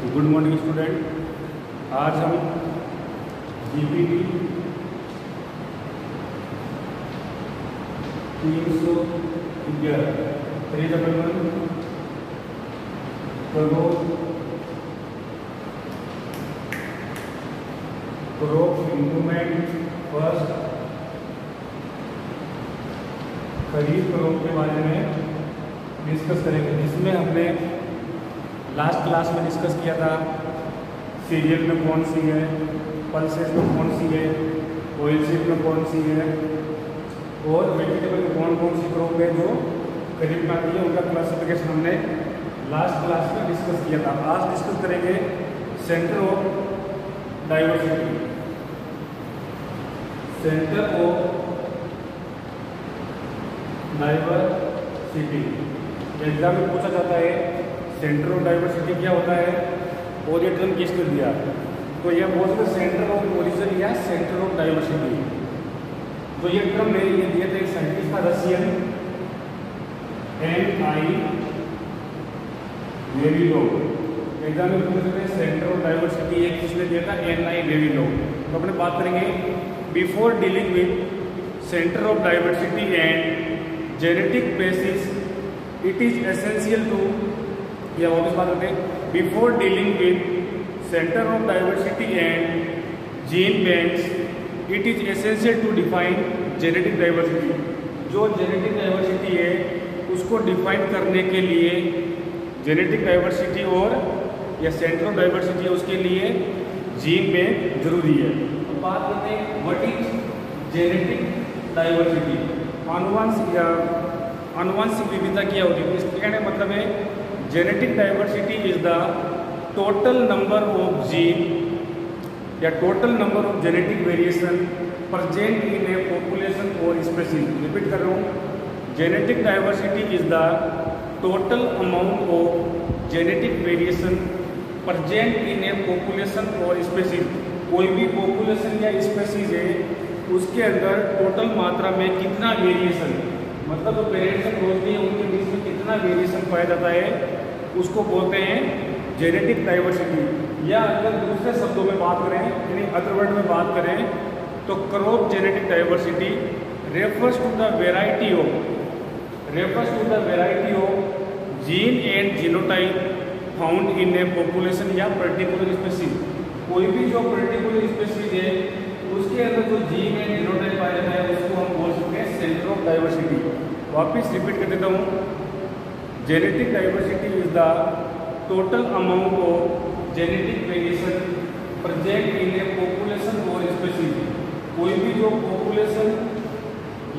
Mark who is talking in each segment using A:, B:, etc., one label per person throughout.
A: Good morning student. आज हम GPT 311 crop improvement first खरीफ crop के बारे में डिस्कस करेंगे, जिसमें हमने लास्ट क्लास में डिस्कस किया था सीरियल में कौन सी है, पल्सेस में कौन सी है, ऑयलसीड में कौन सी है और वेजिटेबल में कौन कौन सी क्रॉप है जो खरीफ में आती है, उनका क्लासिफिकेशन हमने लास्ट क्लास में डिस्कस किया था। आज डिस्कस करेंगे centre of diversity. Centre of diversity exam में पूछा जाता है सेंटर ऑफ डाइवर्सिटी क्या होता है और ये टर्म किसने दिया, तो यह बोल सकते सेंटर ऑफ ओरिजिन या सेंटर ऑफ डाइवर्सिटी। तो ये टर्म मेरे लिए दिया था एक साइंटिस्ट था रशियन N.I. वेविलोव। एग्जाम में पूछ सकते हैं सेंटर ऑफ डाइवर्सिटी एक किसने दिया था, N.I. वेविलोव। तो अपने बात करेंगे before dealing with centre of diversity and genetic basis it is essential to, या वापस बात करते हैं before dealing with centre of diversity and gene banks it is essential to define genetic diversity. जो जेनेटिक डाइवर्सिटी है उसको define करने के लिए जेनेटिक डाइवर्सिटी और या सेंटर ऑफ डाइवर्सिटी है उसके लिए जीन बैंक जरूरी है। तो बात करते हैं व्हाट इज जेनेटिक डाइवर्सिटी। आनुवंशिक या आनुवंशिक विविधता क्या होती है, इसके कहने मतलब है genetic diversity is the total number of gene या total number of genetic variation present in a population और स्पीशीज। रिपीट कर रहा हूँ, genetic diversity is the total amount of genetic variation present in a population और species. कोई भी population या species है उसके अंदर टोटल मात्रा में कितना वेरिएशन, मतलब जो पेरेंट्स एंड रोजनी है उनके बीच में कितना वेरिएशन पाया जाता है उसको बोलते हैं जेनेटिक डाइवर्सिटी। या अगर दूसरे शब्दों में बात करें यानी अदर वर्ड में बात करें तो crop genetic diversity refers to the variety of gene and genotype found in a population या पर्टिकुलर स्पीशीज। कोई भी जो पर्टिकुलर स्पीशीज है उसके अंदर जो जीन एंड जीनोटाइप पाया जाता है उसको हम बोल सकते हैं सेंटर ऑफ डाइवर्सिटी। वापिस रिपीट कर देता हूँ, genetic diversity is the total amount of genetic variation present in a population और स्पीशीज। कोई भी जो पॉपुलेशन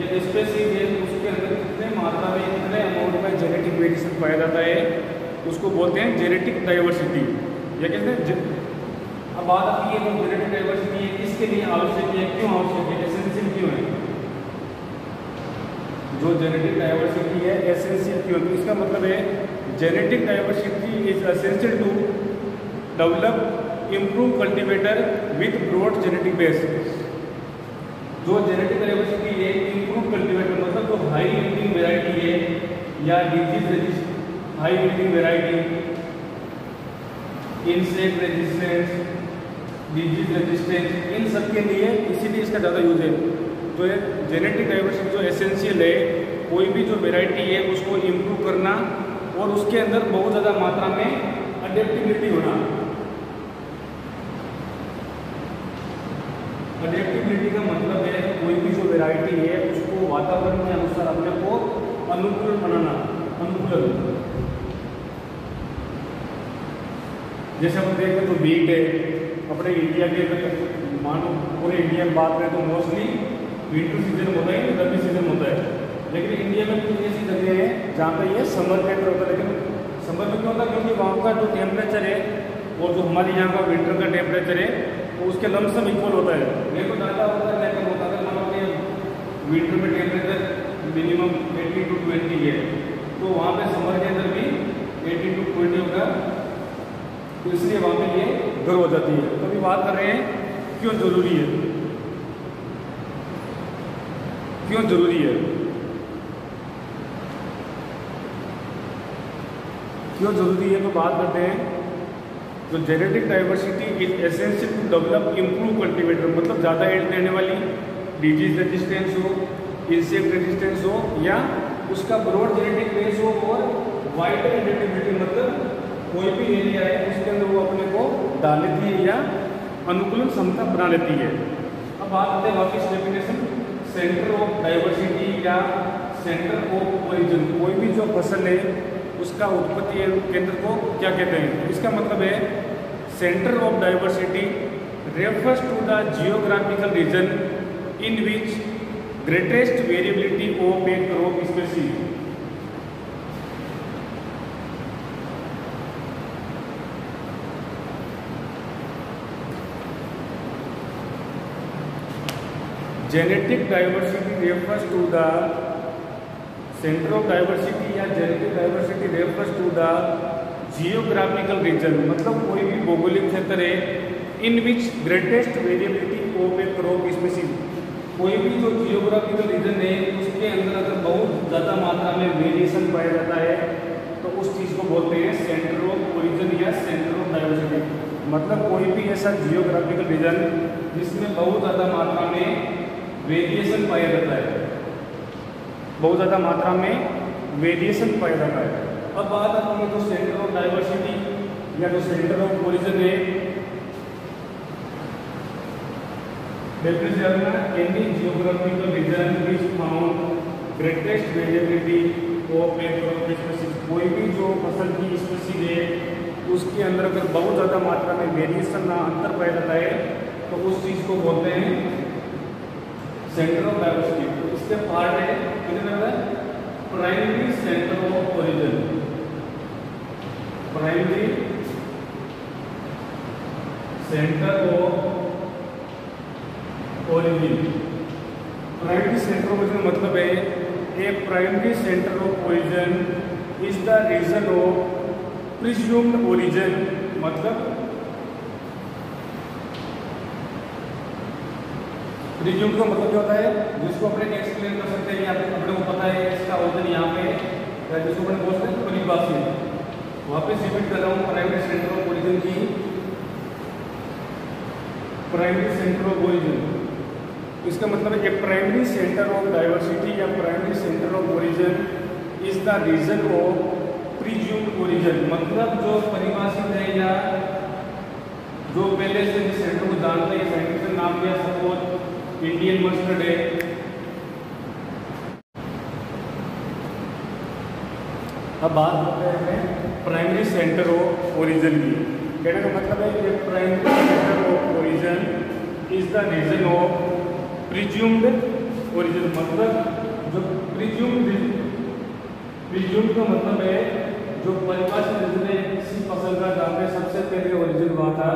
A: या स्पीशीज है उसके अंदर कितने मात्रा में कितने अमाउंट में जेनेटिक वेरिएशन पाया जाता है उसको बोलते हैं जेनेटिक डाइवर्सिटी। या कहते हैं अब बात आती है जो जेनेटिक डाइवर्सिटी है किसके लिए आवश्यक है, क्यों आवश्यक है, एसेंशियल क्यों है। जो जेनेटिक डाइवर्सिटी है एसेंशियल क्यों है, इसका मतलब है genetic diversity is essential to develop improve cultivator with broad genetic base. जो जेनेटिक डाइवर्सिटी है इम्प्रूव कल्टीवेटर मतलब जो हाई यील्डिंग वेराइटी है या disease high yielding variety, insect resistance, disease resistance, इन सब के लिए इसीलिए इसका ज़्यादा यूज है। जो है जेनेटिक डाइवर्सिटी जो एसेंशियल है कोई भी जो वेराइटी है उसको इम्प्रूव करना और उसके अंदर बहुत ज़्यादा मात्रा में अडेप्टिबिलिटी होना। अडेप्टिबिलिटी का मतलब है कोई भी जो वेराइटी है उसको वातावरण के अनुसार अपने को अनुकूल बनाना, अनुकूलन। जैसे हम देखें तो वीट है अपने इंडिया के अगर मानो पूरे इंडिया में बात करें तो मोस्टली विंटर सीजन होता है, रबी सीजन होता है। लेकिन इंडिया में कुछ ऐसी जगह है जहाँ पे ये समर के अंदर होता है। लेकिन समर में क्यों होता है, क्योंकि वहाँ का जो टेम्परेचर है और जो हमारे यहाँ का विंटर का टेम्परेचर है तो उसके लमसम इक्वल होता है। नहीं तो ज़्यादा होता है नहीं कम होता है। मान लो कि विंटर में टेम्परेचर मिनिमम 18 to 20 है तो वहाँ पे समर के अंदर भी 18 to 20 होगा, तो इसलिए वहाँ पे ये गर्म हो जाती है। तो अभी बात कर रहे हैं क्यों जरूरी है, क्यों जरूरी है। क्यों ज़रूरी है तो बात करते हैं तो genetic diversity is essential to develop improve cultivator, मतलब ज़्यादा एल्ड देने वाली, डिजीज रेजिस्टेंस हो, इंसेक्ट रेजिस्टेंस हो, या उसका ब्रॉड जेनेटिक बेस हो और वाइडर एडेप्टेबिलिटी, मतलब कोई भी एरिया है उसके अंदर वो अपने को डाल लेती है या अनुकूलन क्षमता बना लेती है। अब बात करते हैं वापिस डेफिनेशन, सेंटर ऑफ डाइवर्सिटी या सेंटर ऑफ ओरिजिन। कोई भी जो फसल है उसका उत्पत्ति केंद्र को क्या कहते हैं? इसका मतलब है centre of diversity refers to the geographical region in which greatest variability of a crop species. Genetic diversity refers to the centre of diversity या genetic diversity refers to the geographical region, मतलब कोई भी भौगोलिक क्षेत्र है in which greatest variability of a crop species. कोई भी जो जियोग्राफिकल रीजन है उसके अंदर अगर बहुत ज़्यादा मात्रा में वेरिएशन पाया जाता है तो उस चीज़ को बोलते हैं सेंटर ऑफ ओरिजिन या सेंटर ऑफ डाइवर्सिटी। मतलब कोई भी ऐसा जियोग्राफिकल रीजन जिसमें बहुत ज़्यादा मात्रा में वेरिएशन पाया जाता है, बहुत ज़्यादा मात्रा में वेरिएशन पाया जाता है। अब बात आती है तो सेंटर ऑफ डाइवर्सिटी या जो सेंटर ऑफ ओरिजिन है, any geographical region which found greatest variability of a crop species. कोई भी जो फसल की स्पीशीज है उसके अंदर अगर बहुत ज़्यादा मात्रा में वेरिएशन ना अंतर पाया जाता है तो उस चीज़ को बोलते हैं सेंटर ऑफ डाइवर्सिटी। तो इसके पार्ट है primary centre of origin, primary centre of origin. Primary centre of origin मतलब है a primary centre of origin is the region of presumed origin. मतलब प्रिज्यूम्ड का मतलब क्या होता है, जिसको अपने एक्सप्लेन कर सकते हैं, अपने को पता है इसका ओरिजिन यहाँ पे है, जिसको अपने बोलते हैं परिभाषित। वापस रिपीट कर रहा हूँ, प्राइमरी सेंटर ऑफ ओरिजिन की, प्राइमरी सेंटर ऑफ ओरिजिन, इसका मतलब है प्राइमरी सेंटर ऑफ डाइवर्सिटी या primary centre of origin is the region of presumed origin. मतलब जो परिभाषित है या जो पहले से जिस सेंटर को जानते हैं, साइंटिफिक नाम दिया सपोज इंडियन मस्टर्ड है। अब बात करते हैं प्राइमरी सेंटर ऑफ ओरिजिन की। कहने का मतलब है कि primary centre of origin is the region of presumed origin. मतलब जो प्रिज्यूम्ड का मतलब है जो परिभाषित रीजन है किसी फसल का जहाँ पे सबसे पहले ओरिजिन हुआ था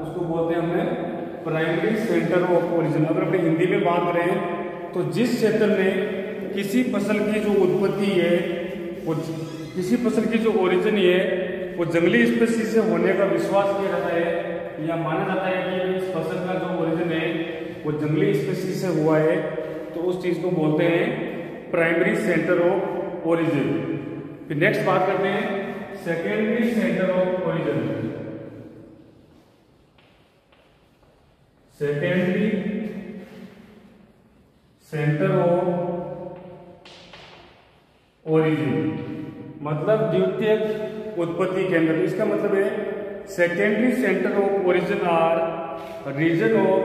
A: उसको बोलते हैं हमने प्राइमरी सेंटर ऑफ ओरिजिन। अगर अपने हिंदी में बात करें तो जिस क्षेत्र में किसी फसल की जो उत्पत्ति है, वो किसी फसल की जो ओरिजिन है वो जंगली स्पीशीज से होने का विश्वास किया जाता है या माना जाता है कि इस फसल का जो ओरिजिन है वो जंगली स्पीशीज से हुआ है, तो उस चीज को बोलते हैं प्राइमरी सेंटर ऑफ ओरिजिन। फिर नेक्स्ट बात करते हैं secondary centre of origin. Secondary centre of origin मतलब द्वितीयक उत्पत्ति केंद्र। इसका मतलब है secondary centre of origin are region of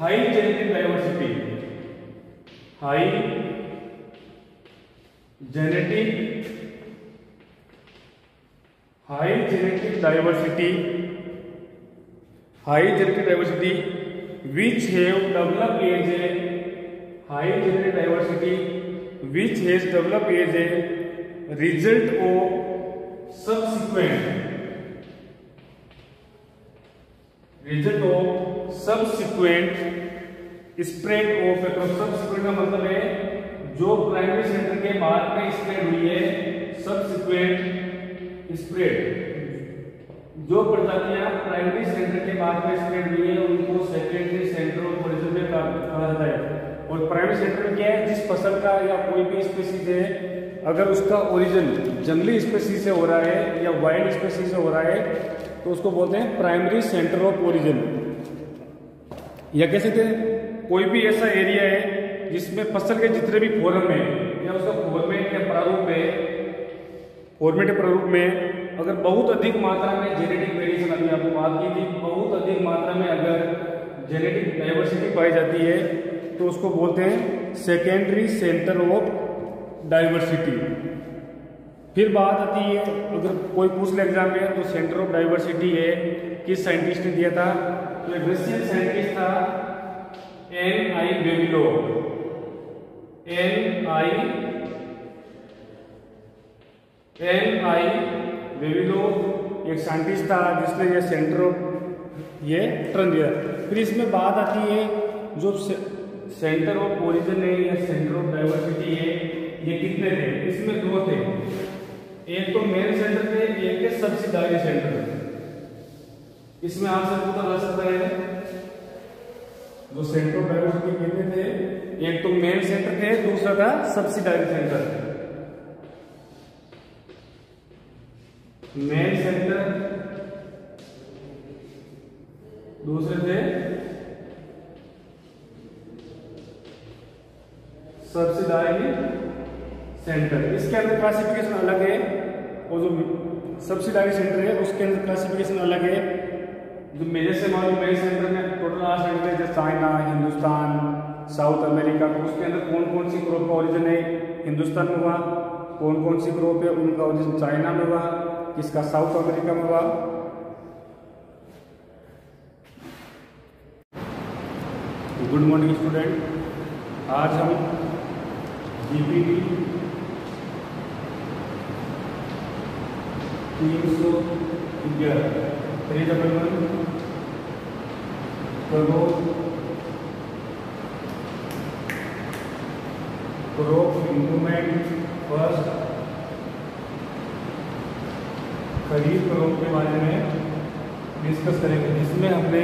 A: high genetic diversity, high genetic diversity which have developed as a high genetic diversity which has developed as a result of subsequent spread of subsequent का मतलब है जो primary centre के बाद में spread हुई है, subsequent spread. जो प्रजातियां प्राइमरी सेंटर के बाद में स्प्रेड हुई है उनको सेकेंडरी सेंटर ऑफ ओरिजिन में कहा जाता है। और प्राइमरी सेंटर में क्या है, जिस फसल का या कोई भी स्पीशीज है अगर उसका ओरिजिन जंगली स्पेसीज से हो रहा है या वाइल्ड स्पेसीज से हो रहा है तो उसको बोलते हैं प्राइमरी सेंटर ऑफ ओरिजिन। या कैसे थे, कोई भी ऐसा एरिया है जिसमें फसल के जितने भी फॉर्म है या उसका फॉर्मेट या प्रारूप है, फॉर्मेट प्रारूप में अगर बहुत अधिक मात्रा में जेनेटिक वेरिएशन, अभी आपको बात की थी, बहुत अधिक मात्रा में अगर जेनेटिक डाइवर्सिटी पाई जाती है तो उसको बोलते हैं सेकेंडरी सेंटर ऑफ डाइवर्सिटी। फिर बात आती है, अगर कोई पूछ ले एग्जाम में तो सेंटर ऑफ डाइवर्सिटी है किस साइंटिस्ट ने दिया था, तो एक रशियन साइंटिस्ट था N.I. Vavilov। N.I. Vavilov एक साइंटिस्ट था जिसने ये सेंटर ऑफ ये टर्म दिया। फिर इसमें बात आती है जो सेंटर ऑफ ओरिजिन है या सेंटर ऑफ डाइवर्सिटी है, ये कितने थे, इसमें दो थे, एक तो मेन सेंटर थे, एक है सब्सिडारी सेंटर। इसमें आपसे पता लग सकता है जो सेंटर ऑफ डाइवर्सिटी कितने थे, एक तो मेन सेंटर थे, दूसरा था सब्सिडारी सेंटर। मेन सेंटर, दूसरे थे सब्सिडारी सेंटर। इसके अंदर क्लासिफिकेशन अलग है, और जो सब्सिडारी सेंटर है उसके अंदर क्लासिफिकेशन अलग है। जो मेजर से मालूम मेजर सेंटर में टोटल 8 सेंटर है, जैसे चाइना, हिंदुस्तान, साउथ अमेरिका, तो उसके अंदर कौन कौन सी क्रॉप का ओरिजिन है, हिंदुस्तान में हुआ, कौन कौन सी क्रॉप है उनका ओरिजिन चाइना में हुआ, किसका साउथ अमेरिका में हुआ। गुड मॉर्निंग स्टूडेंट, आज हम जीपीटी 311 क्रॉप इंप्रूवमेंट फर्स्ट खरीफ क्रॉप के बारे में डिस्कस करेंगे, जिसमें हमने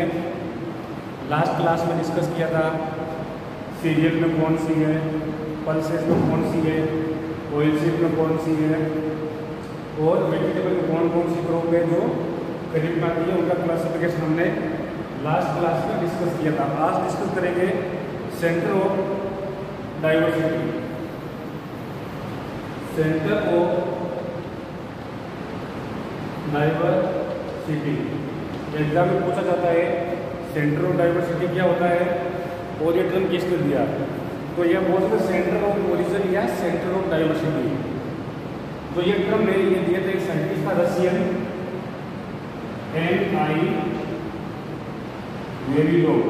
A: लास्ट क्लास में डिस्कस किया था सीरियल में कौन सी है, पल्सेस में कौन सी है, ऑयलसीड में कौन सी है, और वेजिटेबल में कौन कौन सी क्रॉप है जो खरीफ में आती है, उनका क्लासिफिकेशन हमने लास्ट क्लास में डिस्कस किया था। आज डिस्कस करेंगे centre of diversity. Centre of diversity exam में पूछा जाता है सेंटर ऑफ डाइवर्सिटी क्या होता है और ये टर्म किसने दिया, तो यह बोलते हैं सेंटर ऑफ ओरिजिन या सेंटर ऑफ डाइवर्सिटी। तो ये टर्म ने ये दिया था एक साइंटिस्ट था रशियन N.I. Vavilov।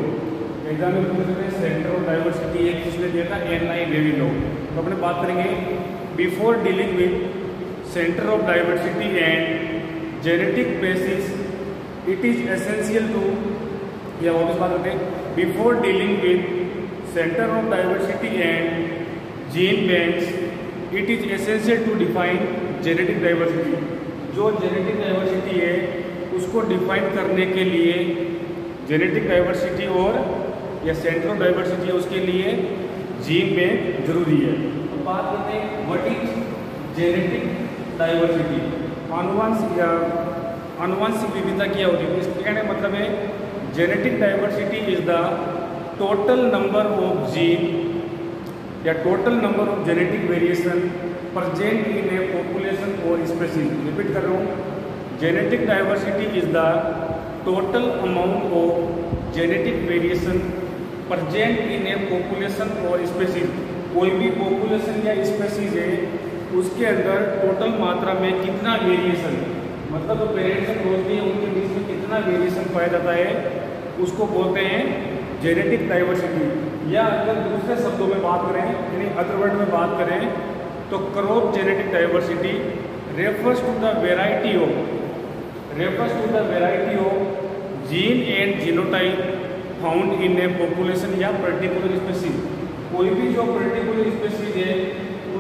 A: एग्जाम में पूछते हैं सेंटर ऑफ डाइवर्सिटी एक किसने दिया था, N.I. Vavilov। तो अपने बात करेंगे before dealing with centre of diversity and genetic basis it is essential to, या वापस बात करते हैं before dealing with centre of diversity and gene banks it is essential to define genetic diversity. जो जेनेटिक डाइवर्सिटी है उसको define करने के लिए जेनेटिक डाइवर्सिटी और या सेंटर ऑफ डाइवर्सिटी है उसके लिए जीन बैंक जरूरी है। तो बात करते हैं व्हाट इज जेनेटिक डाइवर्सिटी, आनुवंशिक या आनुवंशिक विविधता क्या होती है। इसके कहने का मतलब है genetic diversity is the total number of gene या total number of genetic variation present in a population और स्पीशीज। रिपीट कर रहा हूँ, genetic diversity is the total amount of genetic variation present in a population और species. कोई भी population या species है उसके अंदर टोटल मात्रा में कितना वेरिएशन, मतलब जो पेरेंट्स एंड होती है उनके बीच में कितना वेरिएशन पाया जाता है उसको बोलते हैं जेनेटिक डाइवर्सिटी। या अगर दूसरे शब्दों में बात करें यानी अदर वर्ड में बात करें तो crop genetic diversity refers to the variety of gene and genotype found in a population या पर्टिकुलर स्पीशीज। कोई भी जो पर्टिकुलर स्पीशीज है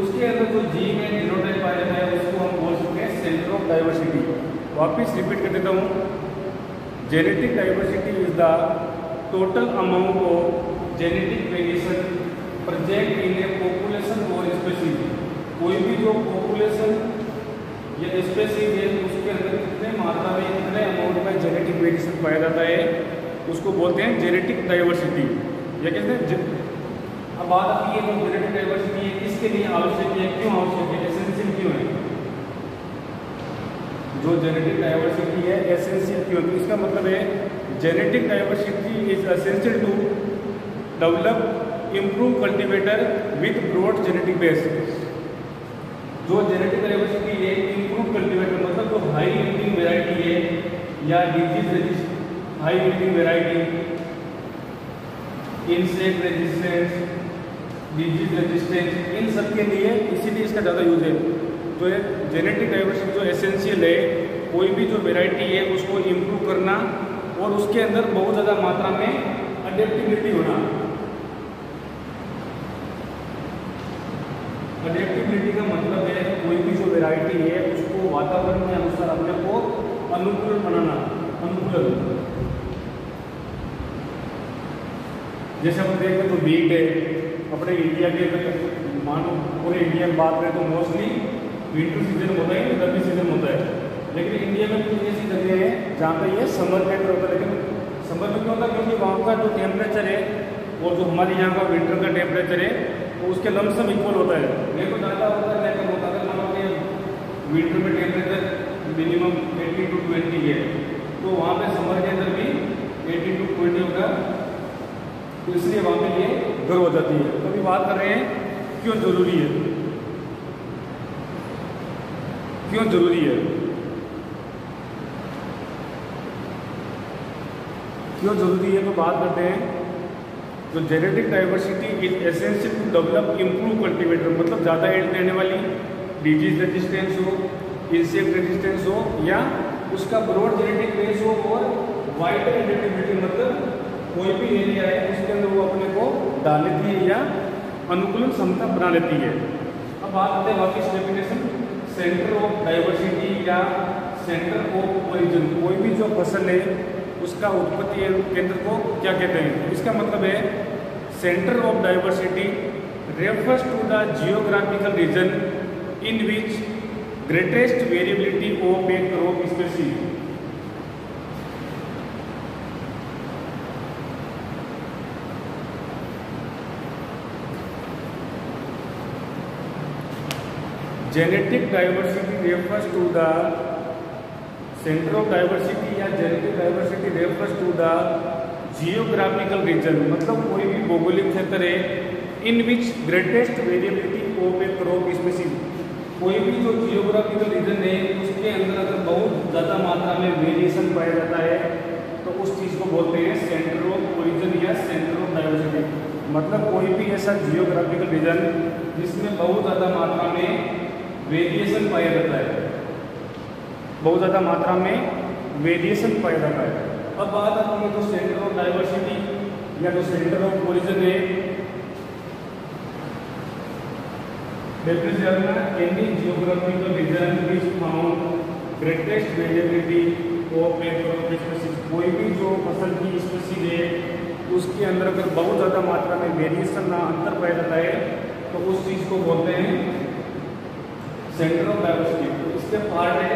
A: उसके अंदर जो जीन एंड जीनोटाइप पाया जाता है उसको हम बोल सकते हैं सेंटर ऑफ डाइवर्सिटी। वापिस रिपीट कर देता हूँ, genetic diversity is the total amount of genetic variation present in a population और स्पीशीज। कोई भी जो पॉपुलेशन या स्पेसीज है उसके अंदर कितने मात्रा में कितने अमाउंट में जेनेटिक वेरिएशन पाया जाता है उसको बोलते हैं जेनेटिक डाइवर्सिटी, या कहते हैं। अब बात आती है जो जेनेटिक डाइवर्सिटी है किसके लिए आवश्यक है, क्यों आवश्यक है, एसेंशियल क्यों है। जो जेनेटिक डाइवर्सिटी है एसेंशियल क्यों है, इसका मतलब है genetic diversity is essential to develop improve cultivator with broad genetic base. जो जेनेटिक डाइवर्सिटी है इम्प्रूव कल्टीवेटर मतलब जो हाई यील्डिंग वैरायटी है या disease high yielding variety, insect resistance, disease resistance, इन सब के लिए इसीलिए इसका ज़्यादा यूज है। तो ये जेनेटिक डाइवर्सिटी जो एसेंशियल है, कोई भी जो वैरायटी है उसको इम्प्रूव करना और उसके अंदर बहुत ज़्यादा मात्रा में अडेप्टिबिलिटी होना। अडेप्टिबिलिटी का मतलब है कोई भी जो वैरायटी है उसको वातावरण के अनुसार अपने को अनुकूल बनाना, अनुकूलन। जैसे हम देखें तो वीट है अपने इंडिया के अंदर, मानो पूरे इंडिया में बात करें तो मोस्टली विंटर सीजन होता है, रबी सीजन होता है। लेकिन इंडिया में कुछ ऐसी जगह है जहाँ पे ये समर के अंदर होता है। लेकिन समर में क्यों होता है, क्योंकि वहाँ का जो टेम्परेचर है और जो हमारे यहाँ का विंटर का टेम्परेचर है तो उसके लमसम इक्वल होता है, नहीं तो ज़्यादा होता है नहीं कम होता है। मानो कि विंटर में टेम्परेचर मिनिमम 18 to 20 है तो वहाँ पे समर के अंदर भी 18 to 20 होगा, तो इसलिए वहाँ पे ये गर्म हो जाती है। तो अभी बात कर रहे हैं क्यों जरूरी है, क्यों जरूरी है, क्यों जरूरी है। तो बात करते हैं तो genetic diversity is essential to develop improve cultivator, मतलब ज़्यादा एड देने वाली डिजीज रेजिस्टेंस हो, इंसेक्ट रेजिस्टेंस हो या उसका ब्रॉड जेनेटिक बेस हो और वाइडर एडेप्टिबिलिटी, मतलब कोई भी एरिया है उसके अंदर वो अपने को डाल लेती है या अनुकूलन क्षमता बना लेती है। अब बात करते हैं वापिस डेफिनेशन, सेंटर ऑफ डाइवर्सिटी या सेंटर ऑफ ओरिजिन। कोई भी जो फसल है उसका उत्पत्ति केंद्र को क्या कहते हैं। इसका मतलब है centre of diversity refers to the geographical region in which greatest variability of a crop species. Genetic diversity refers to the centre of diversity या genetic diversity refers to the geographical region, मतलब कोई भी भौगोलिक क्षेत्र है in which greatest variability of a crop species. कोई भी जो जियोग्राफिकल रीजन है उसके अंदर अगर बहुत ज़्यादा मात्रा में वेरिएशन पाया जाता है तो उस चीज़ को बोलते हैं सेंटर ऑफ ओरिजिन या सेंटर ऑफ डाइवर्सिटी। मतलब कोई भी ऐसा जियोग्राफिकल रीजन जिसमें बहुत ज़्यादा मात्रा में वेरिएशन पाया जाता है, बहुत ज़्यादा मात्रा में वेरिएशन पाया जाता है। अब बात आती है जो सेंटर ऑफ डाइवर्सिटी या जो सेंटर ऑफ ओरिजिन है, any geographical region which found greatest variability of a crop species. कोई भी जो फसल की स्पीशीज है उसके अंदर अगर बहुत ज़्यादा मात्रा में वेरिएशन ना अंतर पाया जाता है तो उस चीज़ को बोलते हैं सेंटर ऑफ डाइवर्सिटी। इसके पार्ट है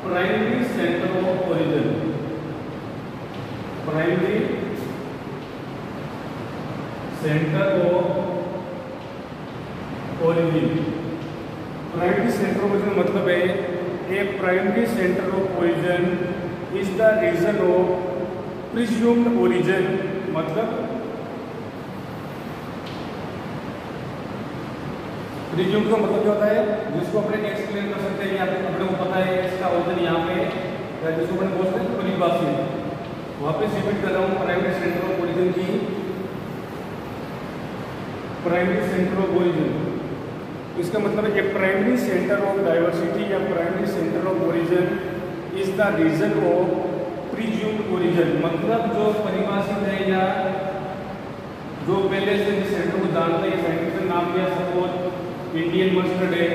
A: primary centre of origin, primary centre of origin. Primary centre of origin मतलब है a primary centre of origin is the region of presumed origin, मतलब प्रिज्यूम का मतलब क्या होता है, जिसको अपने एक्सप्लेन कर सकते हैं या अपने को पता है इसका ओरिजिन यहाँ पे, या जिसको अपने बोलते हैं परिभाषा। वापस रिपीट कर रहा हूँ, प्राइमरी सेंटर ऑफ ओरिजिन की, प्राइमरी सेंटर ऑफ ओरिजिन इसका मतलब है कि प्राइमरी सेंटर ऑफ डाइवर्सिटी या primary centre of origin is the region of presumed origin, मतलब जो परिभाषित है या जो पहले से जिस सेंटर को जानते हैं, साइंटिफिक नाम दिया सपोज इंडियन मस्टर्ड है।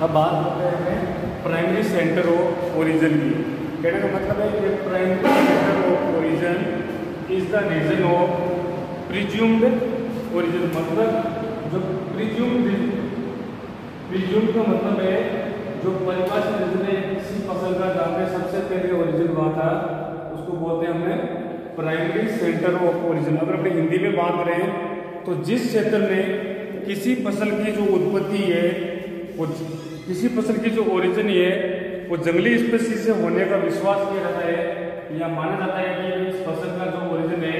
A: अब बात करते हैं प्राइमरी सेंटर ऑफ ओरिजिन की। कहने का मतलब है कि primary centre of origin is the region of presumed origin, मतलब जो प्रिज्यूम्ड का मतलब है जो परिभाषित रीजन है किसी फसल का जहाँ पे सबसे पहले ओरिजिन हुआ था उसको बोलते हैं हमने प्राइमरी सेंटर ऑफ ओरिजिन। अगर अपने हिंदी में बात करें तो जिस क्षेत्र में किसी फसल की जो उत्पत्ति है, वो किसी फसल की जो ओरिजिन है वो जंगली स्पेसीज से होने का विश्वास किया जाता है या माना जाता है कि इस फसल का जो ओरिजिन है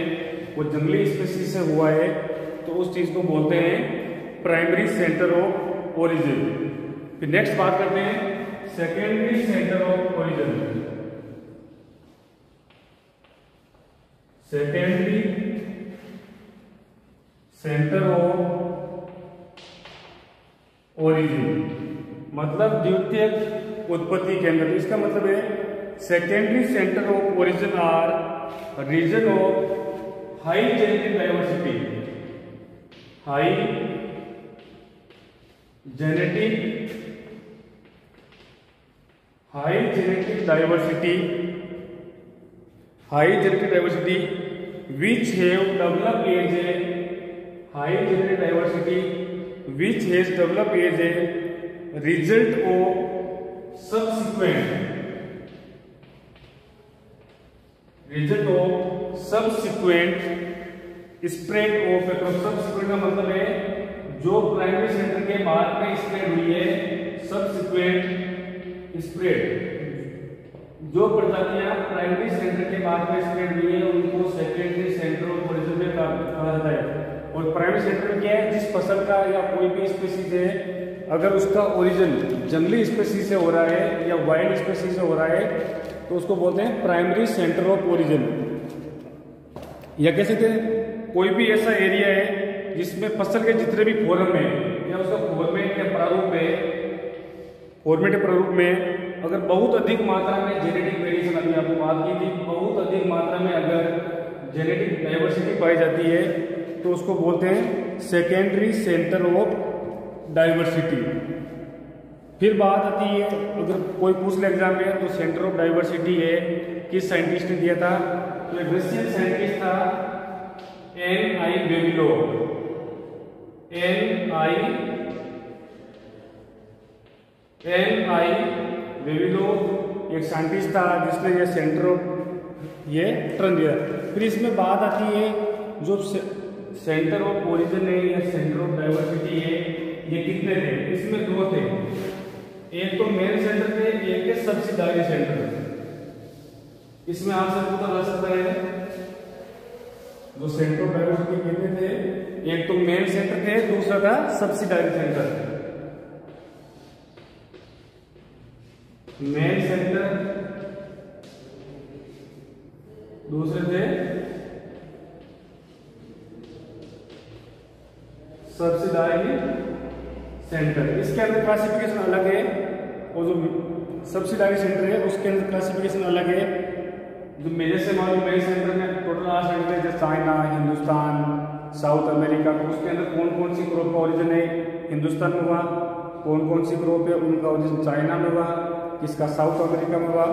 A: वो जंगली स्पेसीज से हुआ है, तो उस चीज को बोलते हैं प्राइमरी सेंटर ऑफ ओरिजिन। फिर नेक्स्ट बात करते हैं secondary centre of origin. Secondary centre of origin मतलब द्वितीयक उत्पत्ति केंद्र। इसका मतलब है secondary centre of origin are region of high genetic diversity, high genetic diversity which have developed as a high genetic diversity which has developed as a result of subsequent spread of subsequent का मतलब है जो primary centre के बाद में spread हुई है, subsequent spread, जो प्रजातियां प्राइमरी सेंटर के बाद में स्प्रेड हुई है उनको सेकेंडरी सेंटर ऑफ ओरिजिन में कहा जाता है। और प्राइमरी सेंटर में क्या है, जिस फसल का या कोई भी स्पीसीज है अगर उसका ओरिजिन जंगली स्पीसीज से हो रहा है या वाइल्ड स्पीसीज से हो रहा है तो उसको बोलते हैं प्राइमरी सेंटर ऑफ ओरिजिन। या कह सकते हैं कोई भी ऐसा एरिया है जिसमें फसल के जितने भी फॉर्म है या उसका फॉर्मेटिव प्रारूप में अगर बहुत अधिक मात्रा में जेनेटिक वेरिएशन, अभी आपको बात की थी, बहुत अधिक मात्रा में अगर जेनेटिक डाइवर्सिटी पाई जाती है तो उसको बोलते हैं सेकेंडरी सेंटर ऑफ डाइवर्सिटी। फिर बात आती है, अगर कोई पूछ ले एग्जाम में तो सेंटर ऑफ डाइवर्सिटी है किस साइंटिस्ट ने दिया था, तो एक रशियन साइंटिस्ट था N.I. Vavilov। N.I. Vavilov एक साइंटिस्ट था जिसने ये सेंटर ऑफ ये टर्न दिया। फिर इसमें बात आती है जो सेंटर ऑफ ओरिजिन है या सेंटर ऑफ डाइवर्सिटी है ये कितने थे, इसमें दो थे, एक तो मेन सेंटर थे, एक है सब्सिडारी सेंटर। इसमें आप सबको पता लग सकता है जो सेंटर ऑफ डाइवर्सिटी कितने थे, एक तो मेन सेंटर थे, दूसरा था सब्सिडारी सेंटर। मेन सेंटर, दूसरे थे सब्सिडारी सेंटर। इसके अंदर क्लासिफिकेशन अलग है और जो सब्सिडारी सेंटर है उसके अंदर क्लासिफिकेशन अलग है। जो मेजर से मालूम मेन सेंटर में टोटल 8 सेंटर है, जैसे चाइना, हिंदुस्तान, साउथ अमेरिका, तो उसके अंदर कौन कौन सी क्रॉप का ओरिजिन है हिंदुस्तान में हुआ, कौन कौन सी क्रॉप है उनका ओरिजिन चाइना में हुआ, किसका साउथ अमेरिका में हुआ,